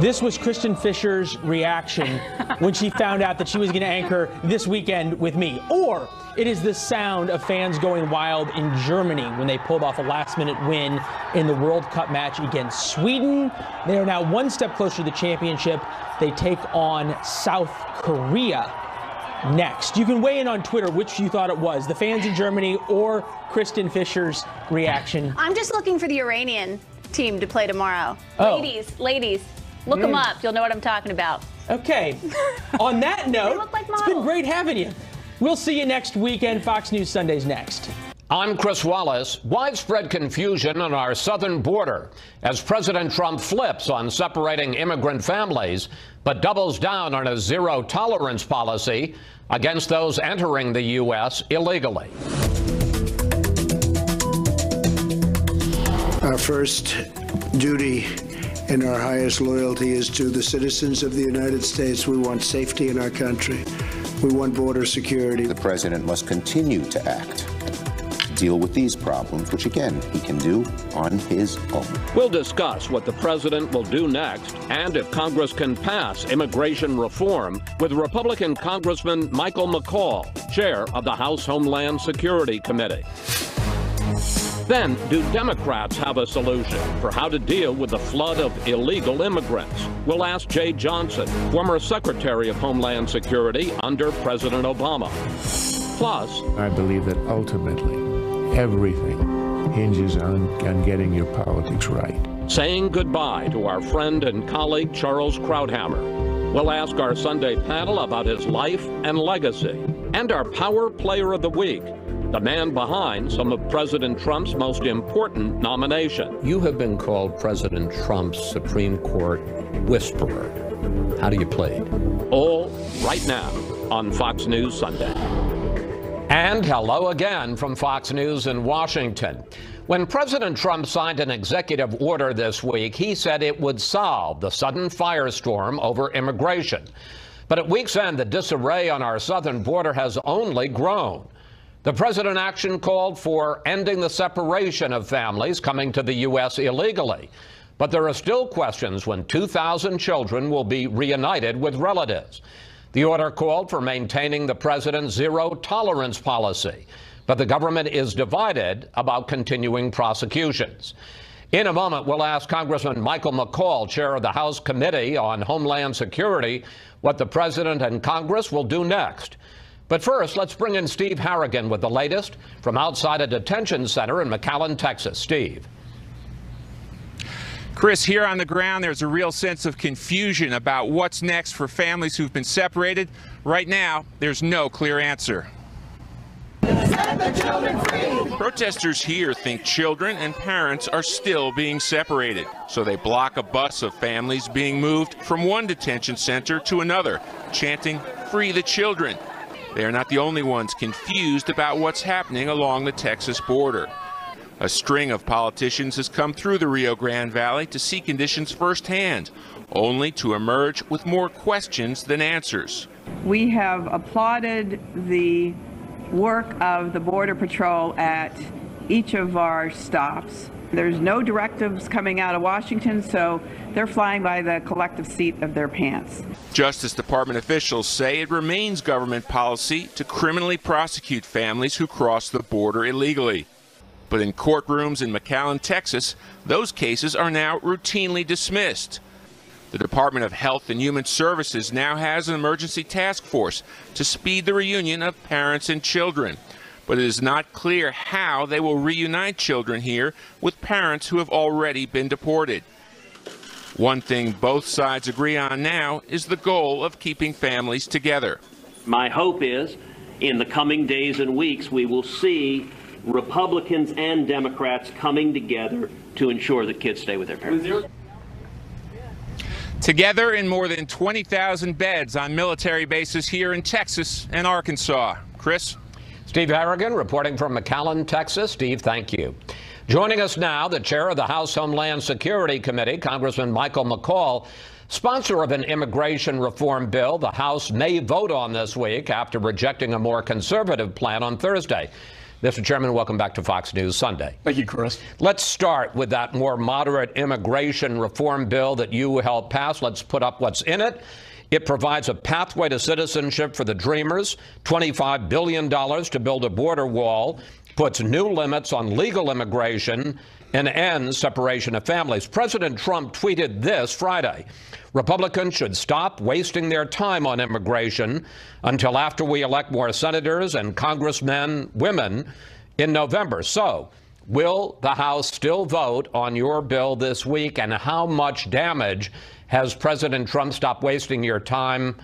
This was Kristen Fisher's reaction when she found out that she was going to anchor This Weekend with me. Or it is the sound of fans going wild in Germany when they pulled off a last-minute win in the World Cup match against Sweden. They are now one step closer to the championship. They take on South Korea next. You can weigh in on Twitter which you thought it was, the fans in Germany or Kristen Fisher's reaction. I'm just looking for the Iranian team to play tomorrow. Oh. Ladies. Look them up. You'll know what I'm talking about. Okay. On that note, They look like it's been models. great having you. We'll see you next weekend. Fox News Sundays next. I'm Chris Wallace. Widespread confusion on our southern border as President Trump flips on separating immigrant families, but doubles down on a zero-tolerance policy against those entering the U.S. illegally. Our first duty and our highest loyalty is to the citizens of the United States. We want safety in our country. We want border security. The president must continue to act, deal with these problems, which again, he can do on his own. We'll discuss what the president will do next and if Congress can pass immigration reform with Republican Congressman Michael McCaul, chair of the House Homeland Security Committee. Then, do Democrats have a solution for how to deal with the flood of illegal immigrants? We'll ask Jay Johnson, former Secretary of Homeland Security under President Obama. Plus, I believe that ultimately everything hinges on getting your politics right. saying goodbye to our friend and colleague Charles Krauthammer. We'll ask our Sunday panel about his life and legacy, and our Power Player of the Week, the man behind some of President Trump's most important nominations. You have been called President Trump's Supreme Court whisperer. How do you play it? All right now on Fox News Sunday. And hello again from Fox News in Washington. When President Trump signed an executive order this week, he said it would solve the sudden firestorm over immigration. But at week's end, the disarray on our southern border has only grown. The president action called for ending the separation of families coming to the U.S. illegally. But there are still questions when 2,000 children will be reunited with relatives. The order called for maintaining the president's zero-tolerance policy, but the government is divided about continuing prosecutions. In a moment, we'll ask Congressman Michael McCaul, chair of the House Committee on Homeland Security, what the president and Congress will do next. But first, let's bring in Steve Harrigan with the latest from outside a detention center in McAllen, Texas. Steve. Chris, here on the ground, there's a real sense of confusion about what's next for families who've been separated. Right now, there's no clear answer. Set the children free. Protesters here think children and parents are still being separated, so they block a bus of families being moved from one detention center to another, chanting, "Free the children." They are not the only ones confused about what's happening along the Texas border. A string of politicians has come through the Rio Grande Valley to see conditions firsthand, only to emerge with more questions than answers. We have applauded the work of the Border Patrol at each of our stops. There's no directives coming out of Washington, so they're flying by the collective seat of their pants. Justice Department officials say it remains government policy to criminally prosecute families who cross the border illegally. But in courtrooms in McAllen, Texas, those cases are now routinely dismissed. The Department of Health and Human Services now has an emergency task force to speed the reunion of parents and children. But it is not clear how they will reunite children here with parents who have already been deported. One thing both sides agree on now is the goal of keeping families together. My hope is in the coming days and weeks we will see Republicans and Democrats coming together to ensure that kids stay with their parents. Together in more than 20,000 beds on military bases here in Texas and Arkansas. Chris? Steve Harrigan reporting from McAllen, Texas. Steve, thank you. Joining us now, the chair of the House Homeland Security Committee, Congressman Michael McCaul, sponsor of an immigration reform bill the House may vote on this week after rejecting a more conservative plan on Thursday. Mr. Chairman, welcome back to Fox News Sunday. Thank you, Chris. Let's start with that more moderate immigration reform bill that you helped pass. Let's put up what's in it. It provides a pathway to citizenship for the Dreamers, $25 billion to build a border wall, puts new limits on legal immigration, and ends separation of families. President Trump tweeted this Friday: Republicans should stop wasting their time on immigration until after we elect more senators and congressmen, women in November. So, will the House still vote on your bill this week, and how much damage has President Trump stop wasting your time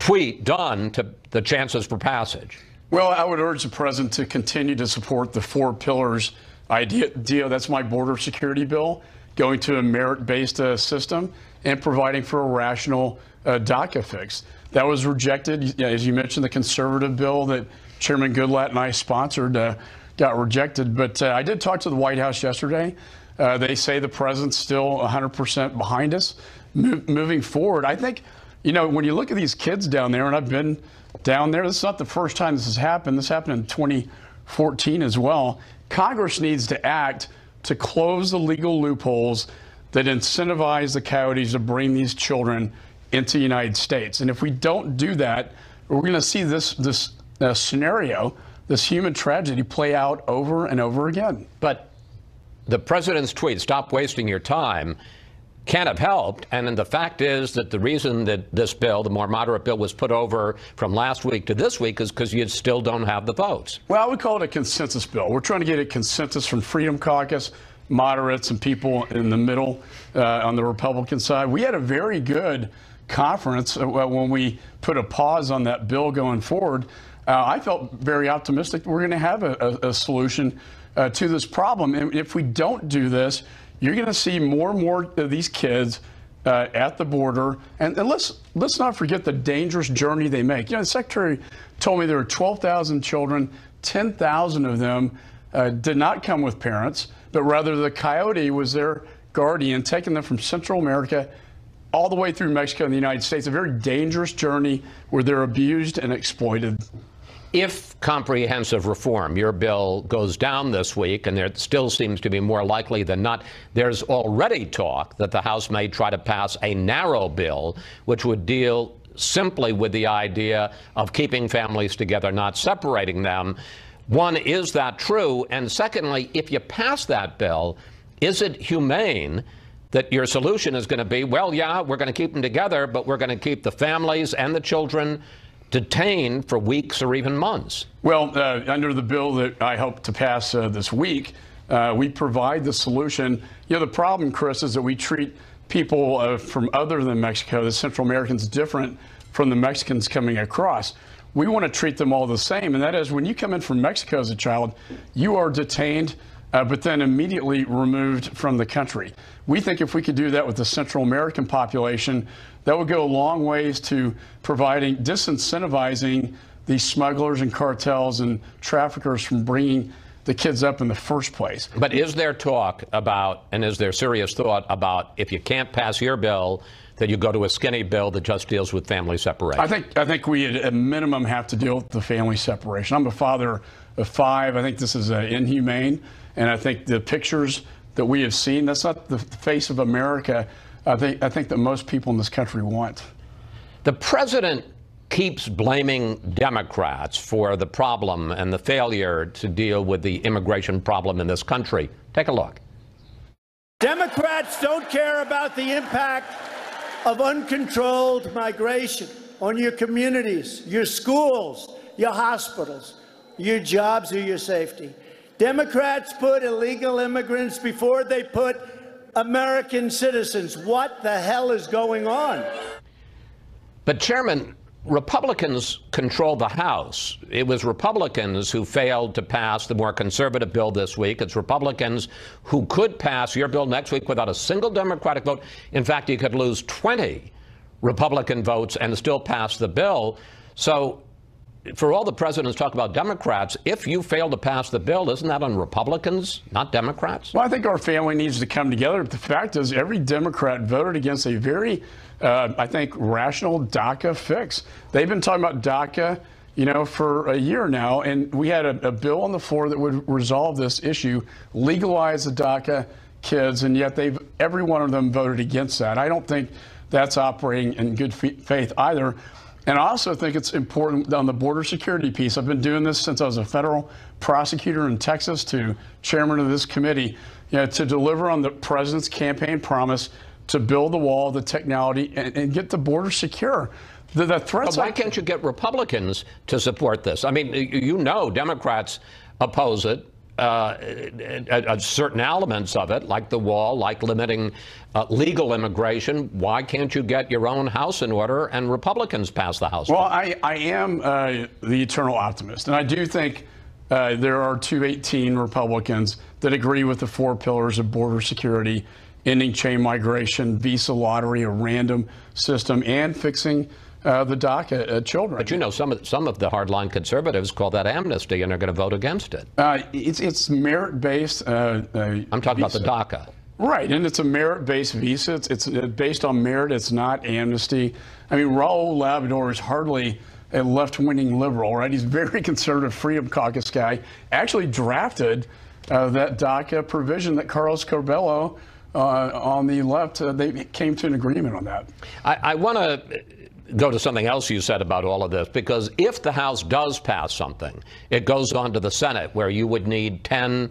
tweet done to the chances for passage? Well, I would urge the president to continue to support the 4 pillars idea. That's my border security bill, going to a merit-based system and providing for a rational DACA fix. That was rejected. As you mentioned, the conservative bill that Chairman Goodlatte and I sponsored got rejected. But I did talk to the White House yesterday. They say the president's still 100% behind us moving forward. I think, when you look at these kids down there, and I've been down there, this is not the first time this has happened. This happened in 2014 as well. Congress needs to act to close the legal loopholes that incentivize the coyotes to bring these children into the United States. And if we don't do that, we're going to see this scenario, this human tragedy, play out over and over again. But the president's tweet, "Stop wasting your time," can't have helped. And the fact is that the reason that this bill, the more moderate bill, was put over from last week to this week is because you still don't have the votes. Well, I would call it a consensus bill. We're trying to get a consensus from Freedom Caucus, moderates, and people in the middle on the Republican side. We had a very good conference when we put a pause on that bill going forward. I felt very optimistic we're going to have a solution to this problem. And if we don't do this, you're going to see more and more of these kids at the border. And let's not forget the dangerous journey they make. The Secretary told me there were 12,000 children, 10,000 of them did not come with parents, but rather the coyote was their guardian, taking them from Central America all the way through Mexico and the United States. A very dangerous journey where they're abused and exploited. If comprehensive reform, your bill, goes down this week, and there still seems to be more likely than not, there's already talk that the House may try to pass a narrow bill which would deal simply with the idea of keeping families together, not separating them. One, is that true? And secondly, if you pass that bill, is it humane that your solution is going to be, well, yeah, we're going to keep them together, but we're going to keep the families and the children detained for weeks or even months? Well, under the bill that I hope to pass this week, we provide the solution. The problem, Chris, is that we treat people from other than Mexico, the Central Americans, different from the Mexicans coming across. We want to treat them all the same, and that is when you come in from Mexico as a child, you are detained, but then immediately removed from the country. We think if we could do that with the Central American population, that would go a long ways to disincentivizing these smugglers and cartels and traffickers from bringing the kids up in the first place. But is there talk about, and is there serious thought about, if you can't pass your bill, that you go to a skinny bill that just deals with family separation? I think we at a minimum have to deal with the family separation. I'm a father of 5. I think this is inhumane, and I think the pictures that we have seen, that's not the face of America I think that most people in this country want. The president keeps blaming Democrats for the problem and the failure to deal with the immigration problem in this country. Take a look. Democrats don't care about the impact of uncontrolled migration on your communities, your schools, your hospitals, your jobs, or your safety. Democrats put illegal immigrants before they put American citizens. What the hell is going on? But, Chairman, Republicans control the House. It was Republicans who failed to pass the more conservative bill this week. It's Republicans who could pass your bill next week without a single Democratic vote. In fact, you could lose 20 Republican votes and still pass the bill. So for all the presidents talk about Democrats, if you fail to pass the bill, isn't that on Republicans, not Democrats? Well, I think our family needs to come together. But the fact is, every Democrat voted against a very, I think, rational DACA fix. They've been talking about DACA, you know, for a year now, and we had a bill on the floor that would resolve this issue, legalize the DACA kids, and yet every one of them voted against that. I don't think that's operating in good faith either. And I also think it's important on the border security piece. I've been doing this since I was a federal prosecutor in Texas, to chairman of this committee, you know, to deliver on the president's campaign promise to build the wall, the technology, and get the border secure. The threats. But why can't you get Republicans to support this? I mean, you know, Democrats oppose it. Certain elements of it, like the wall, like limiting legal immigration. Why can't you get your own house in order and Republicans pass the House? Well, I am the eternal optimist, and I do think there are 218 Republicans that agree with the 4 pillars of border security, ending chain migration, visa lottery, a random system, and fixing the DACA children. But you know, some of the hardline conservatives call that amnesty and are going to vote against it. It's merit-based. I'm talking about the DACA. Right, and it's a merit-based visa. It's based on merit. It's not amnesty. I mean, Raul Labrador is hardly a left-wing liberal, right? He's a very conservative Freedom Caucus guy. Actually drafted that DACA provision that Carlos Corbello on the left, they came to an agreement on that. I want to go to something else you said about all of this, because if the House does pass something, it goes on to the Senate, where you would need 10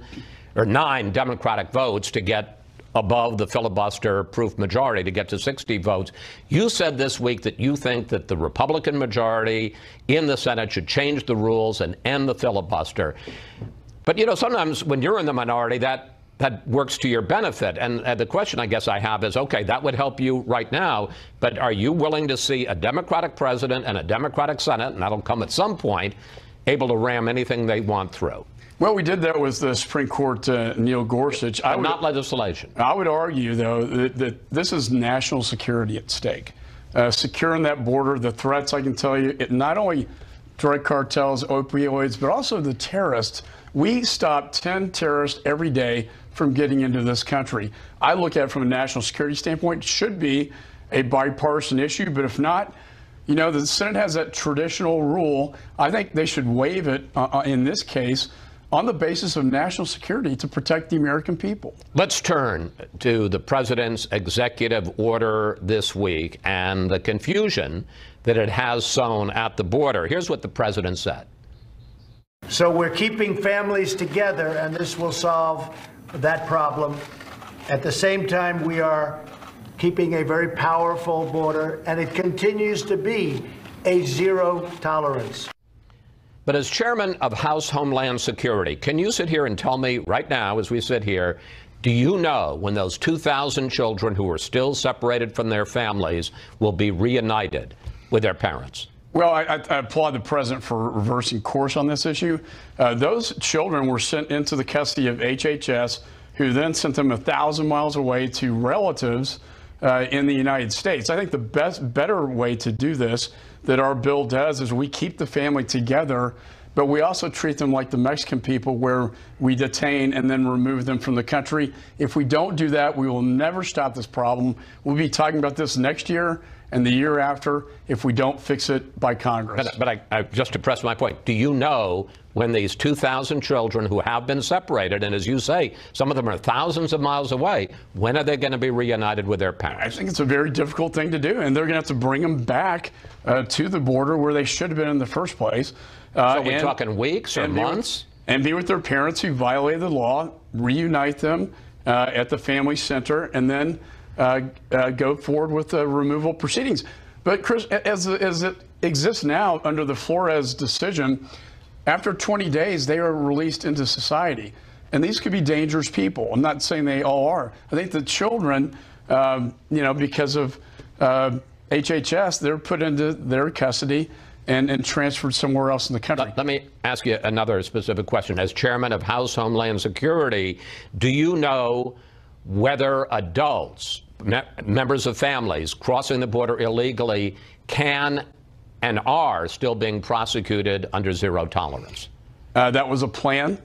or 9 Democratic votes to get above the filibuster-proof majority, to get to 60 votes. You said this week that you think that the Republican majority in the Senate should change the rules and end the filibuster. But, you know, sometimes when you're in the minority, that works to your benefit. And the question I guess I have is, okay, that would help you right now, but are you willing to see a Democratic president and a Democratic Senate, and that'll come at some point, able to ram anything they want through? Well, we did that with the Supreme Court, Neil Gorsuch. But not legislation. I would argue, though, that this is national security at stake. Securing that border, the threats, I can tell you, not only drug cartels, opioids, but also the terrorists. We stop 10 terrorists every day from getting into this country. I look at it from a national security standpoint. It should be a bipartisan issue, but if not, you know, the Senate has that traditional rule. I think they should waive it in this case on the basis of national security to protect the American people. Let's turn to the president's executive order this week and the confusion that it has sown at the border. Here's what the president said. So we're keeping families together, and this will solve that problem. At the same time, we are keeping a very powerful border, and it continues to be a zero tolerance. But as chairman of House Homeland Security, can you sit here and tell me right now, as we sit here, do you know when those 2,000 children who are still separated from their families will be reunited with their parents? Well, I applaud the president for reversing course on this issue. Those children were sent into the custody of HHS, who then sent them 1,000 miles away to relatives in the United States. I think the better way to do this that our bill does is we keep the family together, but we also treat them like the Mexican people, where we detain and then remove them from the country. If we don't do that, we will never stop this problem. We'll be talking about this next year and the year after if we don't fix it by Congress. But I just to press my point, do you know when these 2,000 children who have been separated, and as you say, some of them are thousands of miles away, when are they going to be reunited with their parents? I think it's a very difficult thing to do, and they're going to have to bring them back to the border where they should have been in the first place. So we're talking weeks or months? And be with their parents who violated the law, reunite them at the family center, and then go forward with the removal proceedings. But Chris, as it exists now under the Flores decision, after 20 days, they are released into society. And these could be dangerous people. I'm not saying they all are. I think the children, you know, because of HHS, they're put into their custody and transferred somewhere else in the country. Let me ask you another specific question. As chairman of House Homeland Security, do you know whether adults, members of families crossing the border illegally, can and are still being prosecuted under zero tolerance? That was a plan.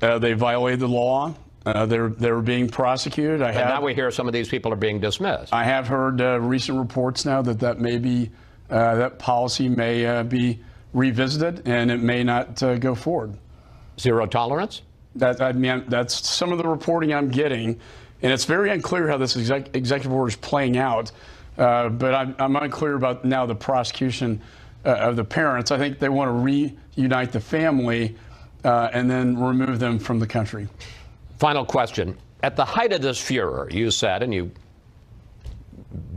They violated the law. They're being prosecuted. But now we hear some of these people are being dismissed. I have heard recent reports now that may be that policy may be revisited, and it may not go forward. Zero tolerance? I mean, that's some of the reporting I'm getting, and it's very unclear how this executive order is playing out. But I'm unclear about now the prosecution of the parents. I think they want to reunite the family and then remove them from the country. Final question. At the height of this furor, you said, and you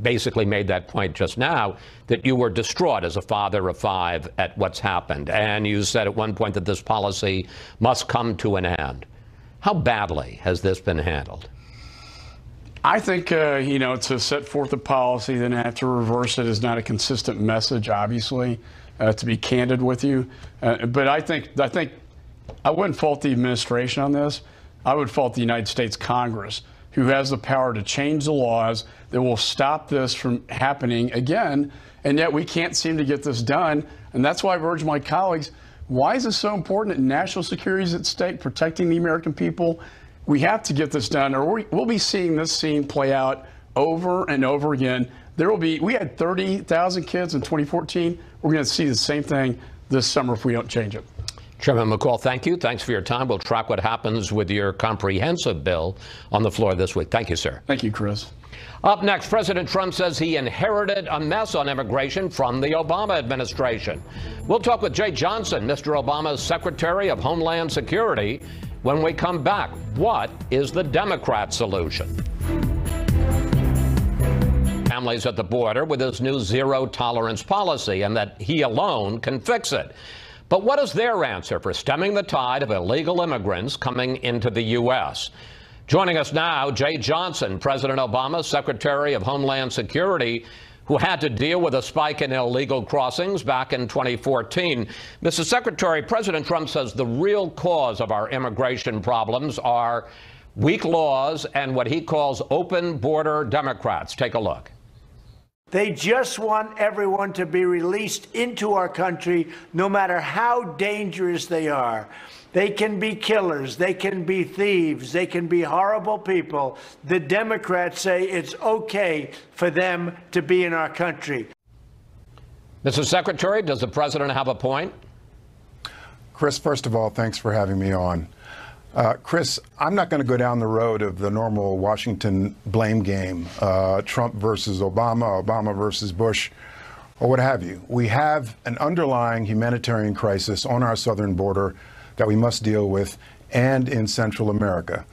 basically made that point just now, that you were distraught as a father of 5 at what's happened. And you said at one point that this policy must come to an end. How badly has this been handled? I think, to set forth a policy, then have to reverse it is not a consistent message, obviously, to be candid with you. But I think I wouldn't fault the administration on this. I would fault the United States Congress, who has the power to change the laws that will stop this from happening again. And yet we can't seem to get this done. And that's why I've urged my colleagues, why is this so important? National security is at stake, protecting the American people. We have to get this done, or we'll be seeing this scene play out over and over again. We had 30,000 kids in 2014. We're going to see the same thing this summer if we don't change it. Chairman McCall, thank you. Thanks for your time. We'll track what happens with your comprehensive bill on the floor this week. Thank you, sir. Thank you, Chris. Up next, President Trump says he inherited a mess on immigration from the Obama administration. We'll talk with Jay Johnson, Mr. Obama's Secretary of Homeland Security. When we come back, what is the Democrat solution? Families at the border with his new zero-tolerance policy, and that he alone can fix it. But what is their answer for stemming the tide of illegal immigrants coming into the U.S.? Joining us now, Jay Johnson, President Obama's Secretary of Homeland Security, who had to deal with a spike in illegal crossings back in 2014. Mr. Secretary, President Trump says the real cause of our immigration problems are weak laws and what he calls open border Democrats. Take a look. They just want everyone to be released into our country, no matter how dangerous they are. They can be killers, they can be thieves, they can be horrible people. The Democrats say it's okay for them to be in our country. Mr. Secretary, does the president have a point? Chris, first of all, thanks for having me on. Chris, I'm not going to go down the road of the normal Washington blame game, Trump versus Obama, Obama versus Bush, or what have you. We have an underlying humanitarian crisis on our southern border that we must deal with, and in Central America.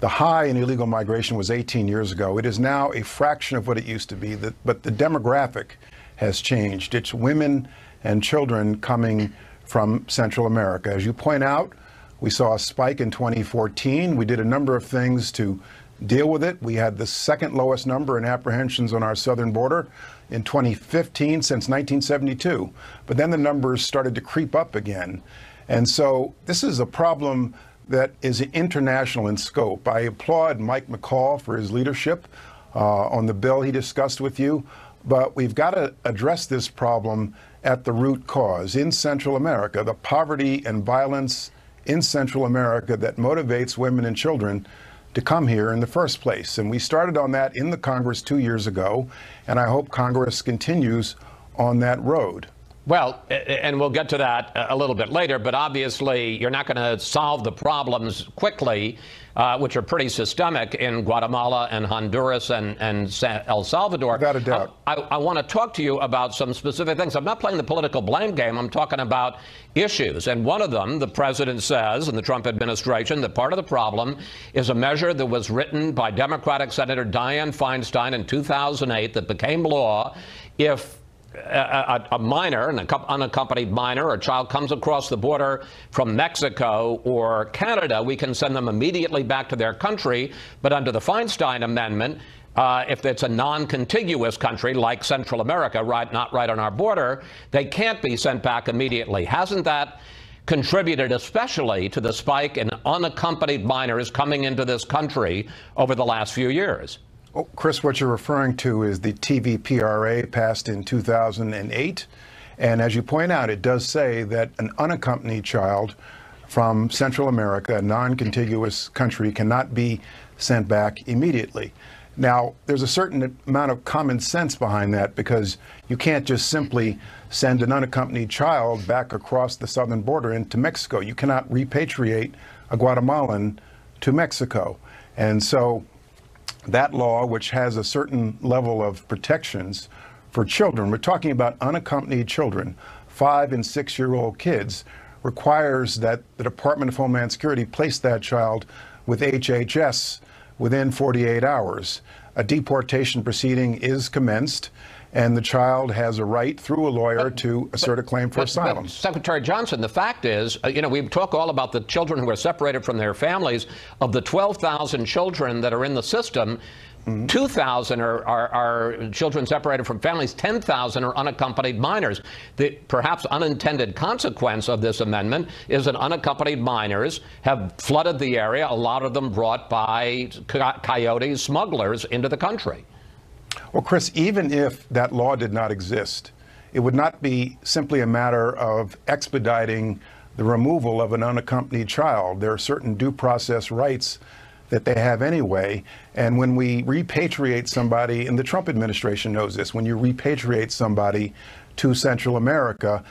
The high in illegal migration was 18 years ago. It is now a fraction of what it used to be, but the demographic has changed. It's women and children coming from Central America. As you point out, we saw a spike in 2014. We did a number of things to deal with it. We had the second lowest number in apprehensions on our southern border in 2015 since 1972. But then the numbers started to creep up again. And so this is a problem that is international in scope. I applaud Mike McCall for his leadership on the bill he discussed with you, but we've got to address this problem at the root cause. In Central America, the poverty and violence in Central America that motivates women and children to come here in the first place. And we started on that in the Congress 2 years ago, and I hope Congress continues on that road. Well, and we'll get to that a little bit later, but obviously you're not going to solve the problems quickly, which are pretty systemic in Guatemala and Honduras and El Salvador. Without a doubt. I want to talk to you about some specific things. I'm not playing the political blame game. I'm talking about issues. And one of them, the president says, in the Trump administration, that part of the problem is a measure that was written by Democratic Senator Dianne Feinstein in 2008 that became law if a minor, an unaccompanied minor or child comes across the border from Mexico or Canada, we can send them immediately back to their country. But under the Feinstein Amendment, if it's a non-contiguous country like Central America, not right on our border, they can't be sent back immediately. Hasn't that contributed especially to the spike in unaccompanied minors coming into this country over the last few years? Oh, Chris, what you're referring to is the TVPRA passed in 2008. And as you point out, it does say that an unaccompanied child from Central America, a non-contiguous country, cannot be sent back immediately. Now, there's a certain amount of common sense behind that, because you can't just simply send an unaccompanied child back across the southern border into Mexico. You cannot repatriate a Guatemalan to Mexico. And so that law, which has a certain level of protections for children, we're talking about unaccompanied children, 5- and 6-year-old kids, requires that the Department of Homeland Security place that child with HHS within 48 hours. A deportation proceeding is commenced, and the child has a right through a lawyer to assert a claim for asylum. But Secretary Johnson, the fact is, we talk all about the children who are separated from their families. Of the 12,000 children that are in the system, 2,000 are children separated from families. 10,000 are unaccompanied minors. The perhaps unintended consequence of this amendment is that unaccompanied minors have flooded the area, a lot of them brought by coyotes, smugglers into the country. Well, Chris, even if that law did not exist, it would not be simply a matter of expediting the removal of an unaccompanied child. There are certain due process rights that they have anyway. And when we repatriate somebody, and the Trump administration knows this, when you repatriate somebody to Central America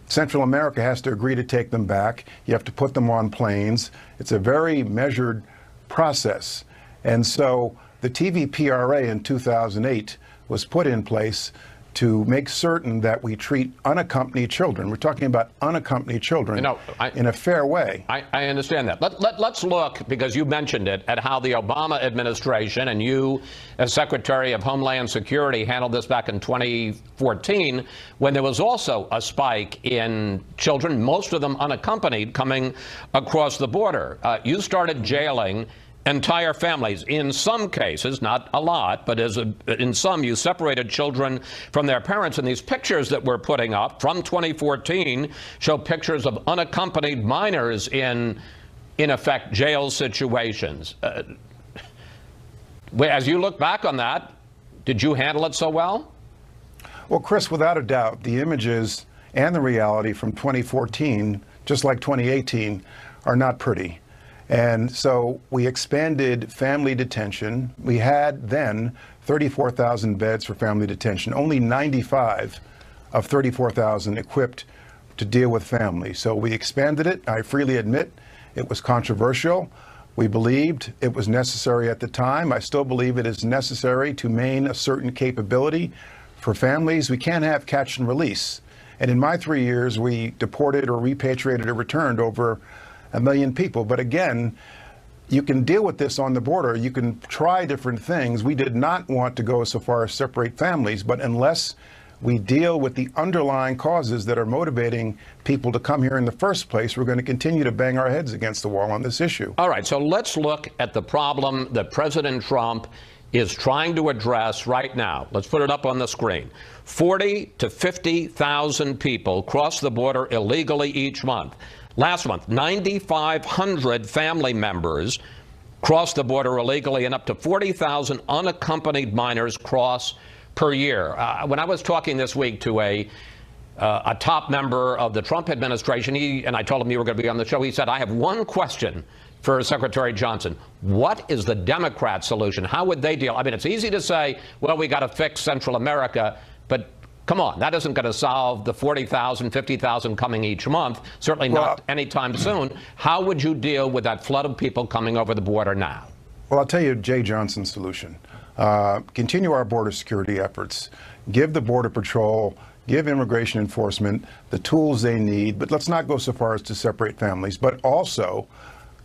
has to agree to take them back. You have to put them on planes. It's a very measured process. And so the TVPRA in 2008 was put in place to make certain that we treat unaccompanied children, we're talking about unaccompanied children, in a fair way. I understand that. Let's look, because you mentioned it, at how the Obama administration and you as Secretary of Homeland Security handled this back in 2014, when there was also a spike in children, most of them unaccompanied, coming across the border. You started jailing entire families. In some cases, not a lot, but in some, you separated children from their parents. And these pictures that we're putting up from 2014 show pictures of unaccompanied minors in effect, jail situations. As you look back on that, did you handle it so well? Well, Chris, without a doubt, the images and the reality from 2014, just like 2018, are not pretty. And so we expanded family detention. We had then 34,000 beds for family detention, only 95 of 34,000 equipped to deal with families. So we expanded it. I freely admit it was controversial. We believed it was necessary at the time. I still believe it is necessary to maintain a certain capability for families. We can't have catch and release. And in my 3 years, we deported or repatriated or returned over 1 million people. But again, you can deal with this on the border. You can try different things. We did not want to go so far as separate families, but unless we deal with the underlying causes that are motivating people to come here in the first place, we're going to continue to bang our heads against the wall on this issue. All right, so let's look at the problem that President Trump is trying to address right now. Let's put it up on the screen. 40 to 50,000 people cross the border illegally each month. Last month, 9,500 family members crossed the border illegally, and up to 40,000 unaccompanied minors cross per year. When I was talking this week to a top member of the Trump administration, and I told him you were going to be on the show, he said, I have one question for Secretary Johnson. What is the Democrat solution? How would they deal? I mean, it's easy to say, well, we got to fix Central America, but come on, that isn't going to solve the 40,000, 50,000 coming each month, certainly not anytime soon. How would you deal with that flood of people coming over the border now? Well, I'll tell you Jay Johnson's solution. Continue our border security efforts. Give the Border Patrol, give immigration enforcement the tools they need, but let's not go so far as to separate families, but also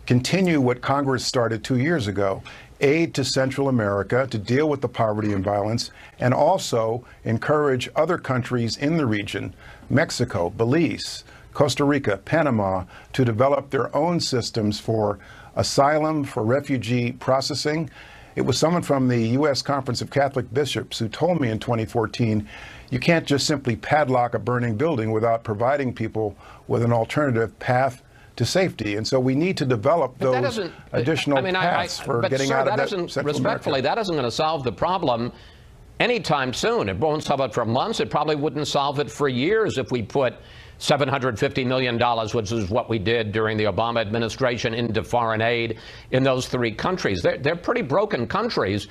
continue what Congress started 2 years ago. Aid to Central America to deal with the poverty and violence, and also encourage other countries in the region, Mexico, Belize, Costa Rica, Panama, to develop their own systems for asylum, for refugee processing. It was someone from the U.S. Conference of Catholic Bishops who told me in 2014, you can't just simply padlock a burning building without providing people with an alternative path to safety. And so we need to develop those additional paths for getting out of that Central respectfully, America. that isn't going to solve the problem anytime soon. It won't solve it for months. It probably wouldn't solve it for years if we put $750 million, which is what we did during the Obama administration, into foreign aid in those three countries. They're pretty broken countries.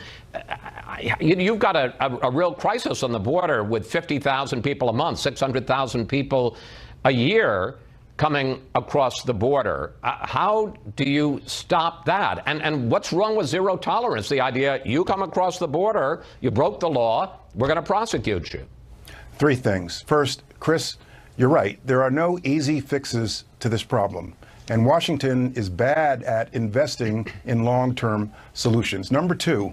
You've got a real crisis on the border with 50,000 people a month, 600,000 people a year coming across the border. How do you stop that? And what's wrong with zero tolerance? The idea, you come across the border, you broke the law, we're going to prosecute you. Three things. First, Chris, you're right. There are no easy fixes to this problem. And Washington is bad at investing in long-term solutions. Number two,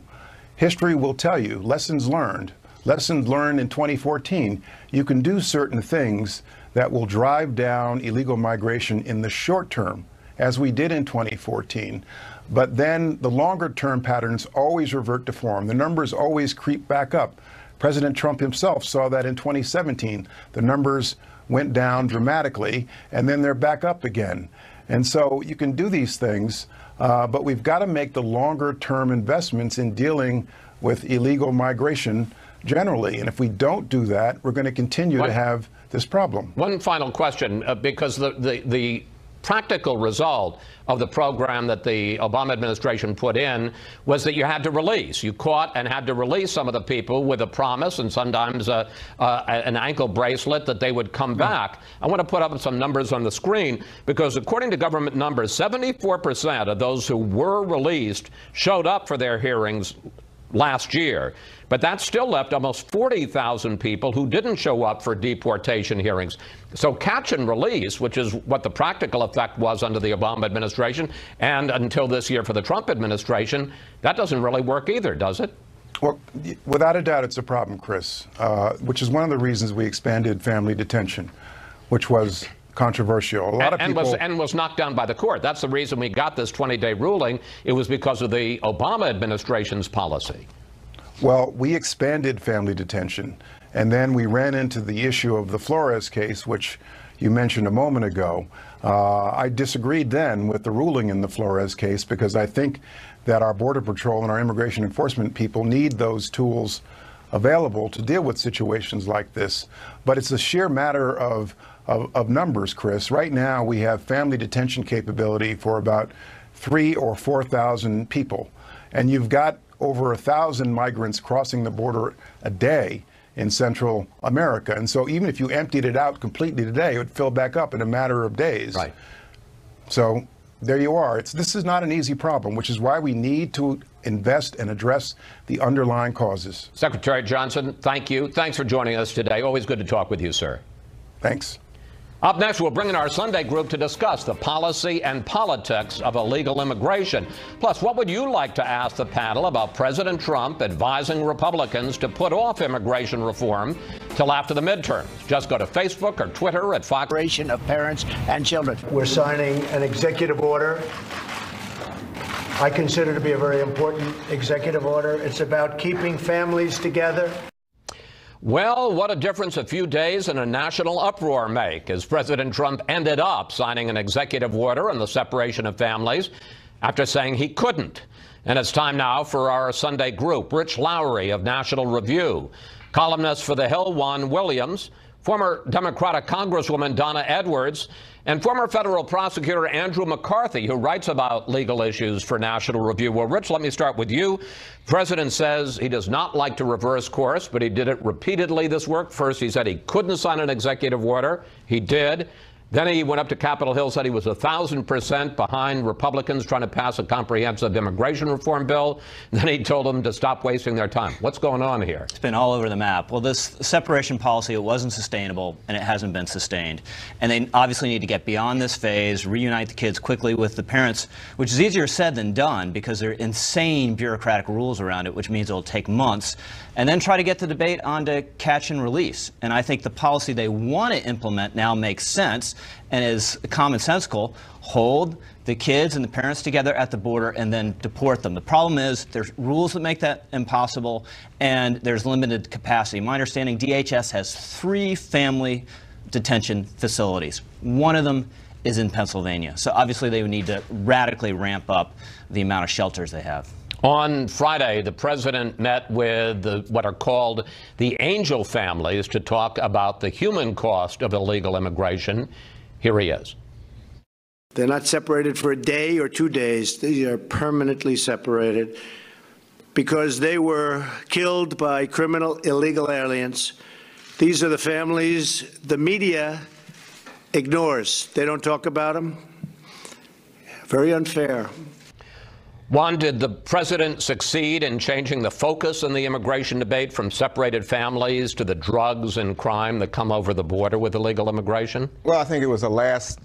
history will tell you, lessons learned in 2014, you can do certain things that will drive down illegal migration in the short term, as we did in 2014. But then the longer term patterns always revert to form. The numbers always creep back up. President Trump himself saw that in 2017. The numbers went down dramatically, and then they're back up again. And so you can do these things, but we've got to make the longer term investments in dealing with illegal migration generally. And if we don't do that, we're going to continue to have this problem. One final question, because the practical result of the program that the Obama administration put in was that you had to release. You caught and had to release some of the people with a promise and sometimes an ankle bracelet that they would come back. I want to put up some numbers on the screen because according to government numbers, 74% of those who were released showed up for their hearings last year. But that still left almost 40,000 people who didn't show up for deportation hearings. So catch and release, which is what the practical effect was under the Obama administration and until this year for the Trump administration, that doesn't really work either, does it? Well, without a doubt, it's a problem, Chris, which is one of the reasons we expanded family detention, which was controversial. A lot of people was knocked down by the court. That's the reason we got this 20-day ruling. It was because of the Obama administration's policy. Well, we expanded family detention, and then we ran into the issue of the Flores case, which you mentioned a moment ago. I disagreed then with the ruling in the Flores case because I think that our Border Patrol and our immigration enforcement people need those tools available to deal with situations like this. But it's a sheer matter of numbers, Chris. Right now, we have family detention capability for about 3,000 or 4,000 people, and you've got over 1,000 migrants crossing the border a day in Central America. And so even if you emptied it out completely today, it would fill back up in a matter of days. Right. So there you are. This is not an easy problem, which is why we need to invest and address the underlying causes. Secretary Johnson, thank you. Thanks for joining us today. Always good to talk with you, sir. Thanks. Up next, we'll bring in our Sunday group to discuss the policy and politics of illegal immigration. Plus, what would you like to ask the panel about President Trump advising Republicans to put off immigration reform till after the midterms? Just go to Facebook or Twitter at Fox. Of parents and children. We're signing an executive order I consider to be a very important executive order. It's about keeping families together. Well, what a difference a few days in a national uproar make as President Trump ended up signing an executive order on the separation of families after saying he couldn't. And it's time now for our Sunday group. Rich Lowry of National Review, columnist for The Hill, Juan Williams, former Democratic Congresswoman Donna Edwards, and former federal prosecutor Andrew McCarthy, who writes about legal issues for National Review. Well, Rich, let me start with you. The president says he does not like to reverse course, but he did it repeatedly this week. First, he said he couldn't sign an executive order. He did. Then he went up to Capitol Hill, said he was 1,000% behind Republicans trying to pass a comprehensive immigration reform bill. Then he told them to stop wasting their time. What's going on here? It's been all over the map. Well, this separation policy, it wasn't sustainable, and it hasn't been sustained. And they obviously need to get beyond this phase, reunite the kids quickly with the parents, which is easier said than done because there are insane bureaucratic rules around it, which means it'll take months. And then try to get the debate onto catch and release. And I think the policy they want to implement now makes sense and is commonsensical. Hold the kids and the parents together at the border and then deport them. The problem is there's rules that make that impossible and there's limited capacity. My understanding, DHS has 3 family detention facilities. One of them is in Pennsylvania. So obviously they would need to radically ramp up the amount of shelters they have. On Friday, the president met with what are called the angel families to talk about the human cost of illegal immigration. Here he is. They're not separated for a day or 2 days. They are permanently separated because they were killed by criminal illegal aliens. These are the families the media ignores. They don't talk about them. Very unfair. Juan, did the president succeed in changing the focus in the immigration debate from separated families to the drugs and crime that come over the border with illegal immigration? Well, I think it was a last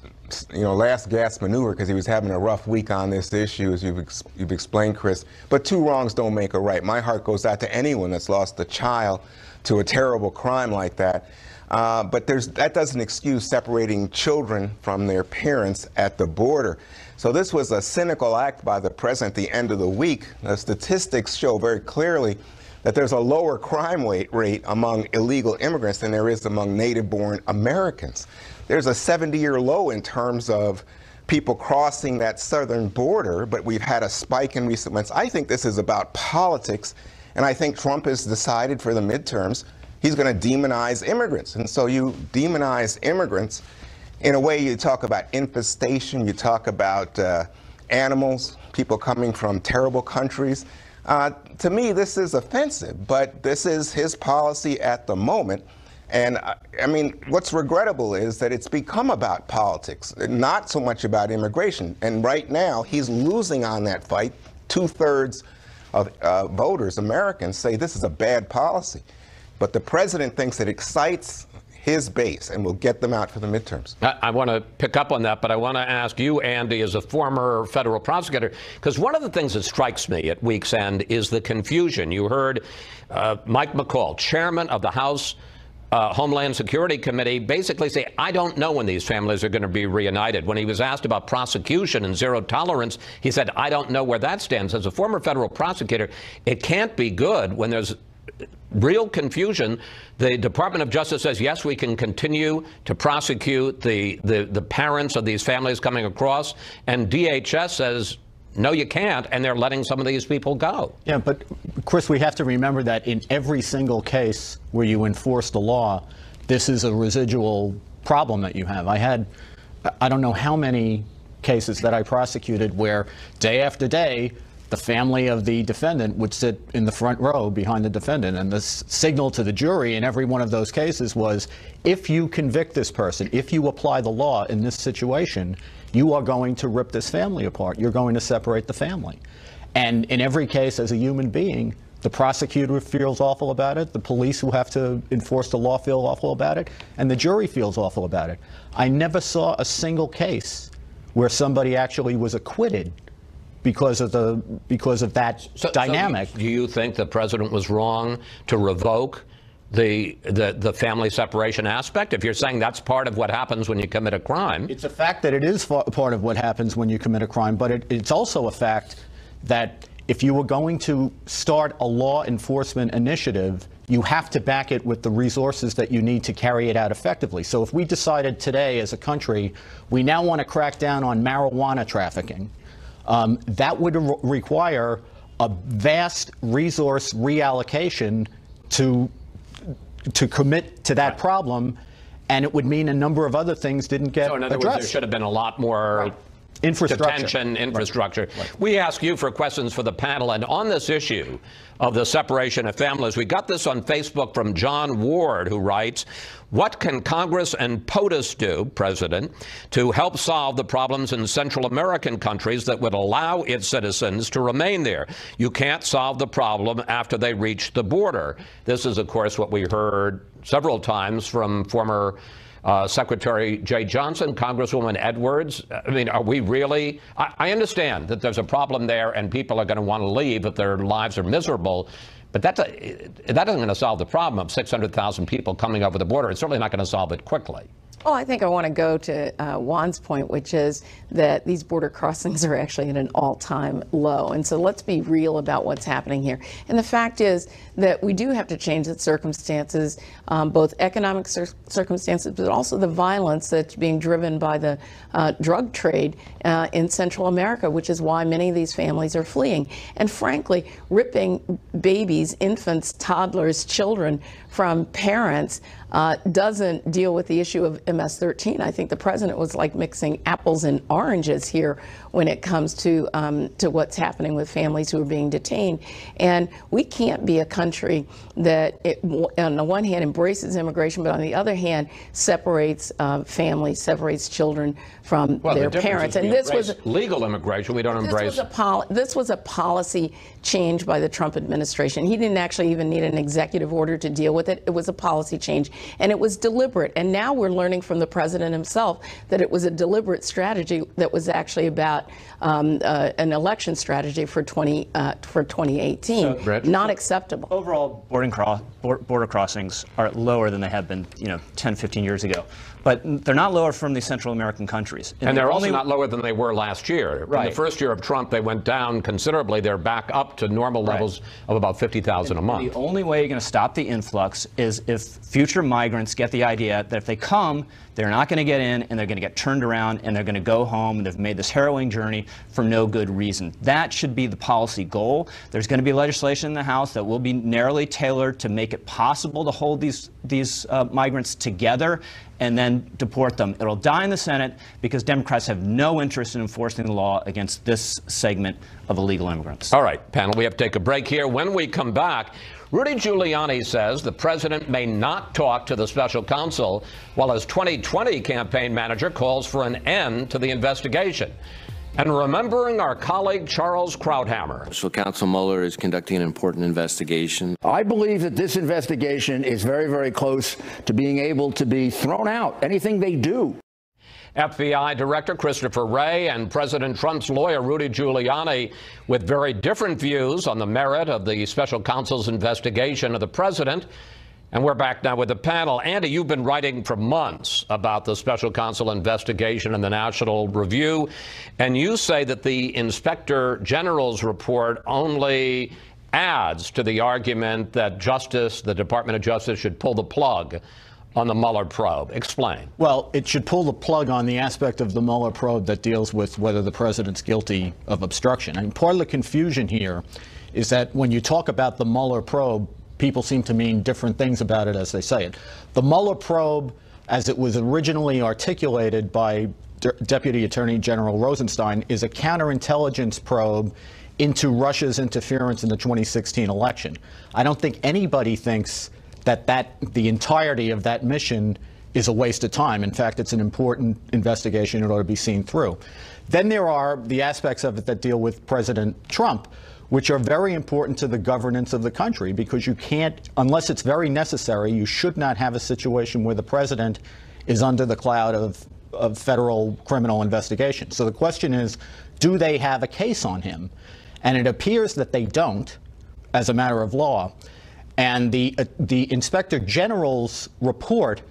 gasp maneuver because he was having a rough week on this issue, as you've explained, Chris. But two wrongs don't make a right. My heart goes out to anyone that's lost a child to a terrible crime like that. But that doesn't excuse separating children from their parents at the border. So this was a cynical act by the president at the end of the week. The statistics show very clearly that there's a lower crime rate among illegal immigrants than there is among native-born Americans. There's a 70-year low in terms of people crossing that southern border, but we've had a spike in recent months. I think this is about politics, and I think Trump has decided for the midterms he's going to demonize immigrants. And so you demonize immigrants. In a way, you talk about infestation, you talk about animals, people coming from terrible countries. To me, this is offensive, but this is his policy at the moment. And I mean, what's regrettable is that it's become about politics, not so much about immigration. And right now, he's losing on that fight. 2/3 of voters, Americans, say this is a bad policy. But the president thinks it excites his base and will get them out for the midterms. I want to pick up on that, but I want to ask you, Andy, as a former federal prosecutor, because one of the things that strikes me at week's end is the confusion. You heard Mike McCall, chairman of the House Homeland Security Committee, basically say, I don't know when these families are going to be reunited. When he was asked about prosecution and zero tolerance, he said, I don't know where that stands. As a former federal prosecutor, it can't be good when there's real confusion. The Department of Justice says, yes, we can continue to prosecute the parents of these families coming across, and DHS says, no, you can't, and they're letting some of these people go. Yeah, but, Chris, we have to remember that in every single case where you enforce the law, this is a residual problem that you have. I don't know how many cases that I prosecuted where day after day, the family of the defendant would sit in the front row behind the defendant. And the signal to the jury in every one of those cases was, if you convict this person, if you apply the law in this situation, you are going to rip this family apart. You're going to separate the family. And in every case, as a human being, the prosecutor feels awful about it, the police who have to enforce the law feel awful about it, and the jury feels awful about it. I never saw a single case where somebody actually was acquitted because of that dynamic. So do you think the president was wrong to revoke the family separation aspect? If you're saying that's part of what happens when you commit a crime. It's a fact that it is part of what happens when you commit a crime, but it's also a fact that if you were going to start a law enforcement initiative, you have to back it with the resources that you need to carry it out effectively. So if we decided today as a country, we now want to crack down on marijuana trafficking, that would require a vast resource reallocation to commit to that problem, and it would mean a number of other things didn't get addressed. So in other words, there should have been a lot more detention infrastructure. Right. We ask you for questions for the panel, and on this issue of the separation of families, we got this on Facebook from John Ward, who writes, what can Congress and POTUS do, President, to help solve the problems in Central American countries that would allow its citizens to remain there? You can't solve the problem after they reach the border. This is, of course, what we heard several times from former Secretary Jay Johnson, Congresswoman Edwards. I mean, are we really? I understand that there's a problem there and people are going to want to leave if their lives are miserable. But that isn't going to solve the problem of 600,000 people coming over the border. It's certainly not going to solve it quickly. Well, I think I want to go to Juan's point, which is that these border crossings are actually at an all-time low. And so let's be real about what's happening here. And the fact is that we do have to change the circumstances, both economic circumstances, but also the violence that's being driven by the drug trade in Central America, which is why many of these families are fleeing. And frankly, ripping babies, infants, toddlers, children from parents doesn't deal with the issue of MS-13. I think the president was like mixing apples and oranges here when it comes to what's happening with families who are being detained. And we can't be a country that, on the one hand, embraces immigration, but on the other hand, separates families, separates children from their parents. And this was legal immigration. We don't embrace. This was a policy change by the Trump administration. He didn't actually even need an executive order to deal with it. It was a policy change, and it was deliberate. And now we're learning from the president himself that it was a deliberate strategy that was actually about an election strategy for 2018. So, not acceptable. Overall, border crossings are lower than they have been, 10, 15 years ago. But they're not lower from the Central American countries. And they're also not lower than they were last year. Right. In the first year of Trump, they went down considerably. They're back up to normal levels of about 50,000 a month. The only way you're going to stop the influx is if future migrants get the idea that if they come, they're not going to get in, and they're going to get turned around, and they're going to go home, and they've made this harrowing journey for no good reason. That should be the policy goal. There's going to be legislation in the House that will be narrowly tailored to make it possible to hold these migrants together and then deport them. It'll die in the Senate because Democrats have no interest in enforcing the law against this segment of illegal immigrants. All right, panel, we have to take a break here. When we come back, Rudy Giuliani says the president may not talk to the special counsel while his 2020 campaign manager calls for an end to the investigation. And remembering our colleague Charles Krauthammer. Special Counsel Mueller is conducting an important investigation. I believe that this investigation is very, very close to being able to be thrown out. Anything they do. FBI Director Christopher Wray and President Trump's lawyer Rudy Giuliani with very different views on the merit of the special counsel's investigation of the president. And we're back now with the panel. Andy, you've been writing for months about the special counsel investigation and the National Review, and you say that the Inspector General's report only adds to the argument that the Department of Justice should pull the plug on the Mueller probe. Explain. Well, it should pull the plug on the aspect of the Mueller probe that deals with whether the president's guilty of obstruction. I mean, part of the confusion here is that when you talk about the Mueller probe, people seem to mean different things about it as they say it. The Mueller probe, as it was originally articulated by Deputy Attorney General Rosenstein, is a counterintelligence probe into Russia's interference in the 2016 election. I don't think anybody thinks that the entirety of that mission is a waste of time. In fact, it's an important investigation. It ought to be seen through. Then there are the aspects of it that deal with President Trump, which are very important to the governance of the country, because you can't, unless it's very necessary, you should not have a situation where the president is under the cloud of federal criminal investigation. So the question is, do they have a case on him? And it appears that they don't, as a matter of law. And the Inspector General's report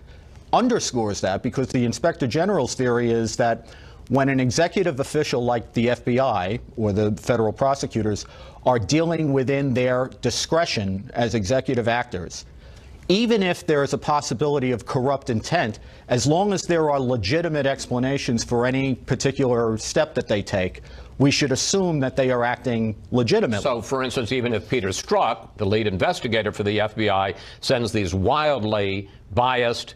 underscores that, because the Inspector General's theory is that when an executive official like the FBI or the federal prosecutors are dealing within their discretion as executive actors, even if there is a possibility of corrupt intent, as long as there are legitimate explanations for any particular step that they take, we should assume that they are acting legitimately. So, for instance, even if Peter Strzok, the lead investigator for the FBI, sends these wildly biased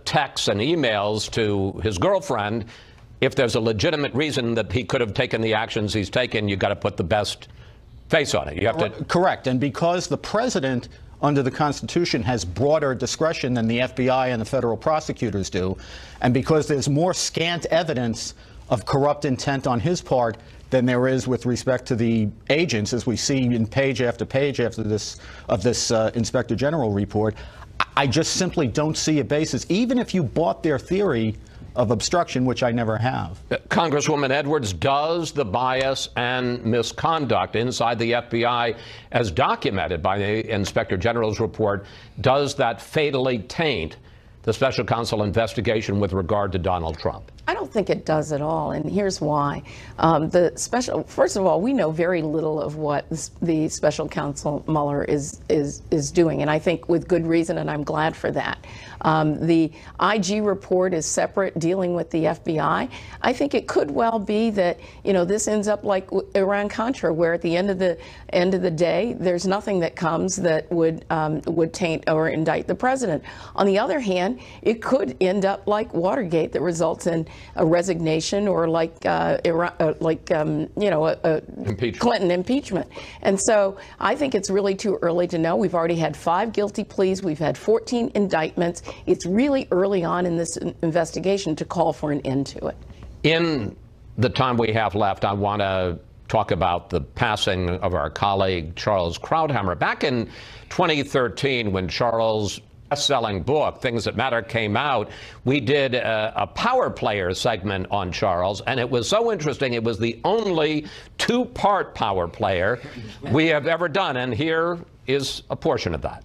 texts and emails to his girlfriend, if there's a legitimate reason that he could have taken the actions he's taken, you've got to put the best face on it. You have to. Correct. And because the president, under the Constitution, has broader discretion than the FBI and the federal prosecutors do, and because there's more scant evidence of corrupt intent on his part than there is with respect to the agents, as we see in page after page after this Inspector General report, I just simply don't see a basis, even if you bought their theory of obstruction, which I never have. Congresswoman Edwards, does the bias and misconduct inside the FBI, as documented by the Inspector General's report, does that fatally taint the special counsel investigation with regard to Donald Trump? I don't think it does at all, and here's why. First of all, we know very little of what the special counsel Mueller is doing, and I think with good reason, and I'm glad for that. The IG report is separate, dealing with the FBI. I think it could well be that this ends up like Iran-Contra, where at the end of the day, there's nothing that comes that would taint or indict the president. On the other hand, it could end up like Watergate, that results in a resignation, or like Clinton impeachment. And so I think it's really too early to know. We've already had 5 guilty pleas. We've had 14 indictments. It's really early on in this investigation to call for an end to it. In the time we have left, I want to talk about the passing of our colleague Charles Krauthammer. Back in 2013, when Charles' best-selling book, Things That Matter, came out, we did a Power Player segment on Charles, and it was so interesting. It was the only 2-part Power Player we have ever done, and here is a portion of that.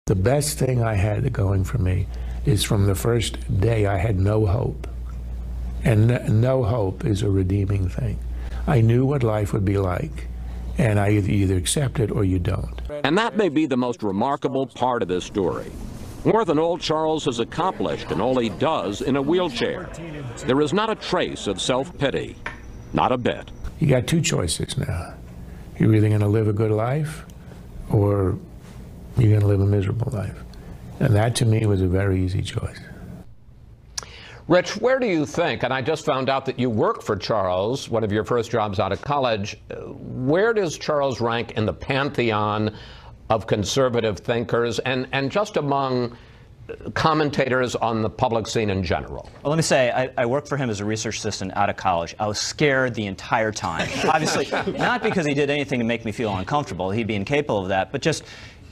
The best thing I had going for me is from the first day I had no hope. And no hope is a redeeming thing. I knew what life would be like, and I either accept it or you don't. And that may be the most remarkable part of this story. More than old Charles has accomplished and all he does in a wheelchair. There is not a trace of self-pity. Not a bit. You got 2 choices now. You're either going to live a good life or you're going to live a miserable life. And that, to me, was a very easy choice. Rich, where do you think, and I just found out that you worked for Charles, one of your first jobs out of college, where does Charles rank in the pantheon of conservative thinkers and just among commentators on the public scene in general? Well, let me say, I worked for him as a research assistant out of college. I was scared the entire time. Obviously, not because he did anything to make me feel uncomfortable. He'd be incapable of that, but just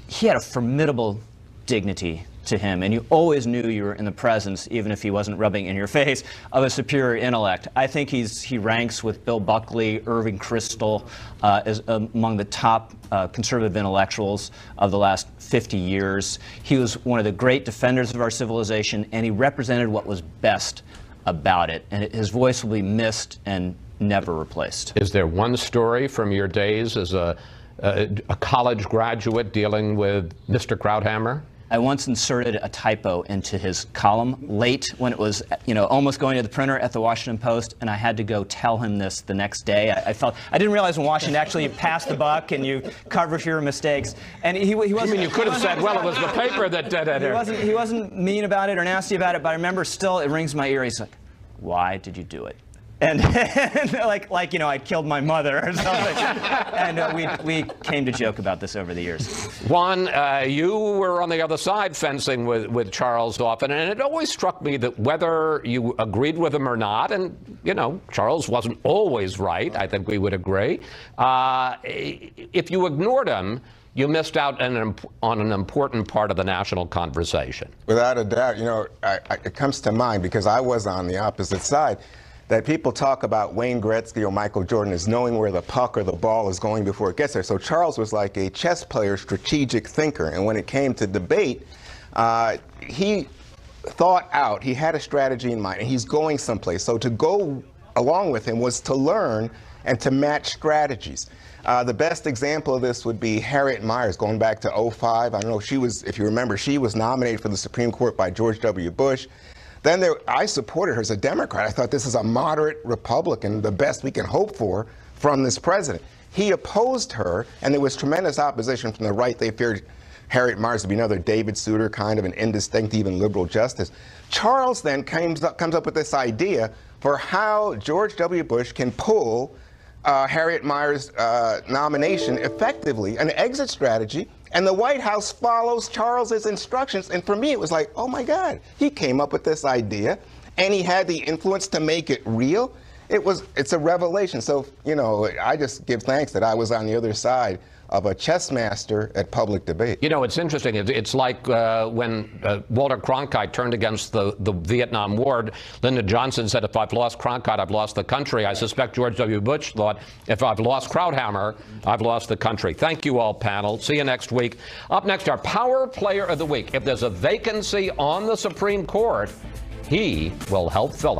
he had a formidable dignity to him, and you always knew you were in the presence, even if he wasn't rubbing in your face, of a superior intellect. I think he ranks with Bill Buckley, Irving Kristol, as among the top conservative intellectuals of the last 50 years. He was one of the great defenders of our civilization, and he represented what was best about it. And his voice will be missed and never replaced. Is there one story from your days as a college graduate dealing with Mr. Krauthammer? I once inserted a typo into his column late when it was, almost going to the printer at the Washington Post, and I had to go tell him this the next day. I didn't realize in Washington actually you pass the buck and you cover your mistakes. And he wasn't. I mean, you could have said, well, it was the paper that did it. He wasn't mean about it or nasty about it, but I remember still it rings my ear. He's like, "Why did you do it?" And I killed my mother or something. And we came to joke about this over the years. Juan, you were on the other side fencing with Charles often, and it always struck me that whether you agreed with him or not, and, Charles wasn't always right, I think we would agree, if you ignored him, you missed out on an important part of the national conversation. Without a doubt, it comes to mind because I was on the opposite side. That people talk about Wayne Gretzky or Michael Jordan as knowing where the puck or the ball is going before it gets there. So Charles was like a chess player, strategic thinker. And when it came to debate, he thought out, he had a strategy in mind, and he's going someplace. So to go along with him was to learn and to match strategies. The best example of this would be Harriet Miers, going back to 2005. I don't know, if you remember, she was nominated for the Supreme Court by George W. Bush. Then I supported her as a Democrat. I thought this is a moderate Republican, the best we can hope for from this president. He opposed her, and there was tremendous opposition from the right. They feared Harriet Miers to be another David Souter, kind of an indistinct, even liberal justice. Charles then comes up with this idea for how George W. Bush can pull Harriet Miers' nomination effectively, an exit strategy. And the White House follows Charles's instructions. And for me, it was like, oh, my God, he came up with this idea, and he had the influence to make it real. It's a revelation. So, I just give thanks that I was on the other side of a chess master at public debate. You know, it's interesting. It's like when Walter Cronkite turned against the Vietnam War. Lyndon Johnson said, if I've lost Cronkite, I've lost the country. I suspect George W. Bush thought, if I've lost Krauthammer, I've lost the country. Thank you all, panel. See you next week. Up next, our Power Player of the Week. If there's a vacancy on the Supreme Court, he will help fill it.